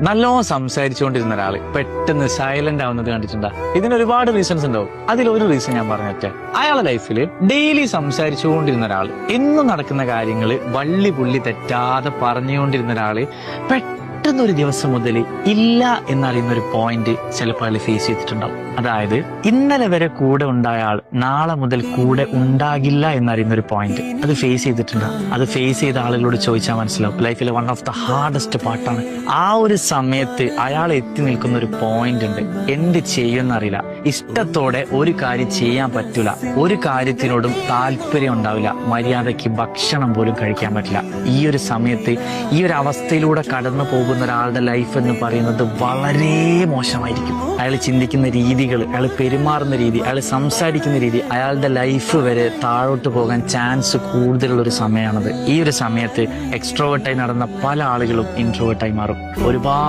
നല്ലോണം സംസാരിച്ചുകൊണ്ടിരുന്ന ഒരാള് പെട്ടെന്ന് സൈലന്റ് ആവുന്നത് കണ്ടിട്ടുണ്ടോ? ഇതിന് ഒരുപാട് റീസൺസ് ഉണ്ടാവും. അതിലൊരു റീസൺ ഞാൻ പറഞ്ഞിട്ട്, അയാളുടെ ലൈഫിൽ ഡെയിലി സംസാരിച്ചുകൊണ്ടിരുന്ന ഒരാള്, എന്നും നടക്കുന്ന കാര്യങ്ങള് വള്ളി പുള്ളി തെറ്റാതെ പറഞ്ഞുകൊണ്ടിരുന്ന ഒരാള് പെട്ടെന്നൊരു ദിവസം മുതൽ ഇല്ല എന്നറിയുന്ന ഒരു പോയിന്റ് ചിലപ്പോൾ അയാൾ ഫേസ് ചെയ്തിട്ടുണ്ടാവും. അതായത് ഇന്നലെ വരെ കൂടെ ഉണ്ടായ ആൾ നാളെ മുതൽ കൂടെ ഉണ്ടാകില്ല എന്നറിയുന്ന ഒരു പോയിന്റ് അത് ഫേസ് ചെയ്തിട്ടുണ്ടാവും. അത് ഫേസ് ചെയ്ത ആളുകളോട് ചോദിച്ചാൽ മനസ്സിലാവും. ലൈഫിലെ വൺ ഓഫ് ദ ഹാർഡസ്റ്റ് പാർട്ടാണ്. ആ ഒരു സമയത്ത് അയാൾ എത്തി നിൽക്കുന്ന ഒരു പോയിന്റ് ഉണ്ട്. എന്ത് ചെയ്യുമെന്നറിയില്ല, ഇഷ്ടത്തോടെ ഒരു കാര്യം ചെയ്യാൻ പറ്റൂല, ഒരു കാര്യത്തിനോടും താല്പര്യം ഉണ്ടാവില്ല, മര്യാദയ്ക്ക് ഭക്ഷണം പോലും കഴിക്കാൻ പറ്റില്ല. ഈ ഒരു സമയത്ത് ഈ ഒരു അവസ്ഥയിലൂടെ കടന്നു പോകുന്ന ഒരാളുടെ ലൈഫ് എന്ന് പറയുന്നത് വളരെ മോശമായിരിക്കും. അയാൾ ചിന്തിക്കുന്ന രീതികൾ, അയാൾ പെരുമാറുന്ന രീതി, അയാൾ സംസാരിക്കുന്ന രീതി, അയാളുടെ ലൈഫ് വരെ താഴോട്ട് പോകാൻ ചാൻസ് കൂടുതലുള്ള ഒരു സമയമാണത്. ഈ ഒരു സമയത്ത് എക്സ്ട്രോവേർട്ടായി നടന്ന പല ആളുകളും ഇൻട്രോവേർട്ടായി മാറും. ഒരുപാട്